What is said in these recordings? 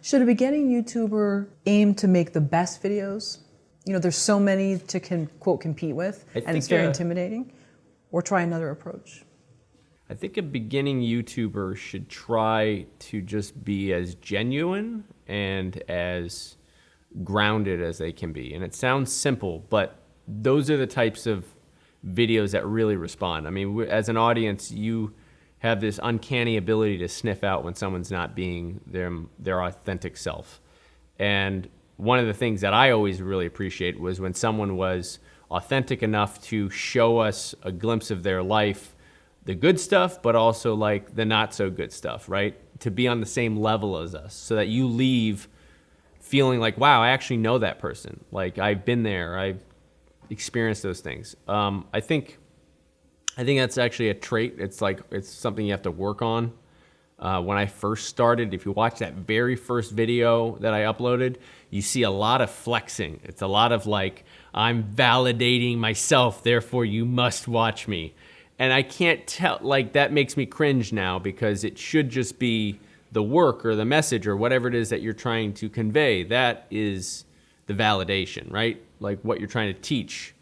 Should a beginning YouTuber aim to make the best videos? You know, there's so many to quote compete with, and it's very intimidating. Or try another approach? I think a beginning YouTuber should try to just be as genuine and as grounded as they can be. And it sounds simple, but those are the types of videos that really respond. I mean, as an audience, you have this uncanny ability to sniff out when someone's not being their authentic self. And one of the things that I always really appreciate was when someone was authentic enough to show us a glimpse of their life, the good stuff, but also like the not so good stuff, right? To be on the same level as us, so that you leave feeling like, wow, I actually know that person. Like, I've been there, I've experienced those things. I think that's actually a trait. It's something you have to work on. When I first started, if you watch that very first video that I uploaded, you see a lot of flexing. It's a lot of like, I'm validating myself, therefore you must watch me. And I can't tell, like, that makes me cringe now, because it should just be the work or the message or whatever it is that you're trying to convey. That is the validation, right? Like, what you're trying to teach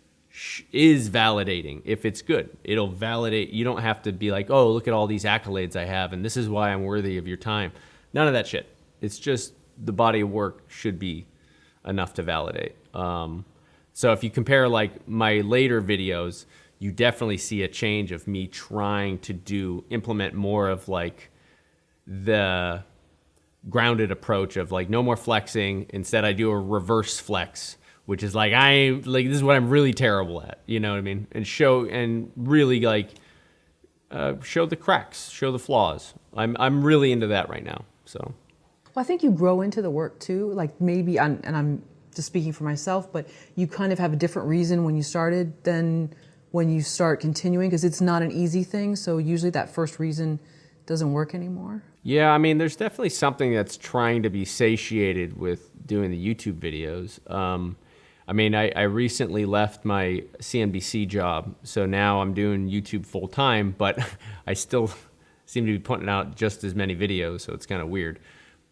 is validating. If it's good, it'll validate. You don't have to be like, oh, look at all these accolades I have, and this is why I'm worthy of your time. None of that shit. It's just the body of work should be enough to validate. So if you compare like my later videos, you definitely see a change of me trying to implement more of like the grounded approach of like no more flexing. Instead, I do a reverse flex, which is like, this is what I'm really terrible at, you know what I mean? And really like show the cracks, show the flaws. I'm really into that right now. So, well, I think you grow into the work too. Like maybe, and I'm just speaking for myself, but you kind of have a different reason when you started than when you start continuing, because it's not an easy thing. So usually that first reason doesn't work anymore. Yeah, I mean, there's definitely something that's trying to be satiated with doing the YouTube videos. I mean, I recently left my CNBC job, so now I'm doing YouTube full time, but I still seem to be putting out just as many videos, so it's kind of weird.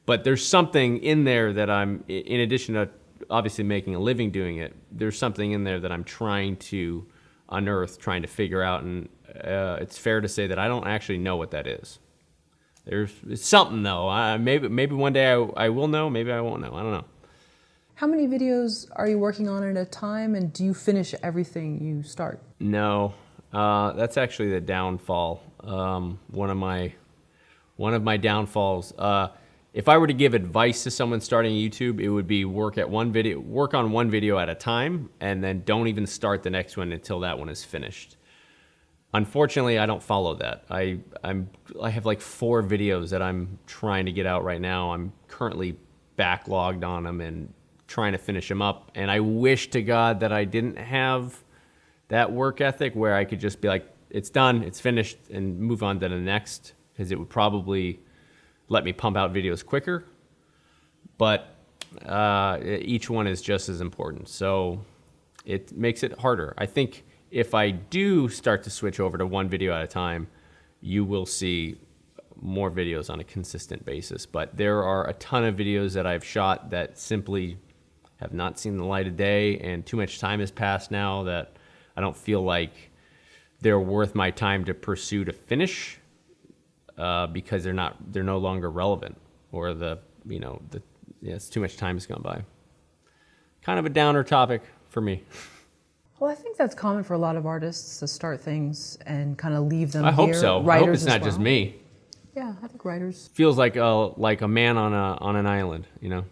But there's something in there that I'm, in addition to obviously making a living doing it, there's something in there that I'm trying to unearth, trying to figure out, and it's fair to say that I don't actually know what that is. It's something though. Maybe one day I will know, maybe I won't know, I don't know. How many videos are you working on at a time, and do you finish everything you start? No, that's actually the downfall. One of my downfalls. If I were to give advice to someone starting YouTube, it would be work on one video at a time, and then don't even start the next one until that one is finished. Unfortunately, I don't follow that. I have like 4 videos that I'm trying to get out right now. I'm currently backlogged on them and trying to finish them up. And I wish to God that I didn't have that work ethic where I could just be like, it's done, it's finished, and move on to the next, because it would probably let me pump out videos quicker. But each one is just as important. So it makes it harder. I think if I do start to switch over to one video at a time, you will see more videos on a consistent basis. But there are a ton of videos that I've shot that simply have not seen the light of day, and too much time has passed now that I don't feel like they're worth my time to pursue to finish, because they're no longer relevant, or it's too much time has gone by. Kind of a downer topic for me. Well, I think that's common for a lot of artists to start things and kind of leave them I hope here. so. Writers I hope it's not just me. Yeah, I think writers. Feels like a man on an island, you know.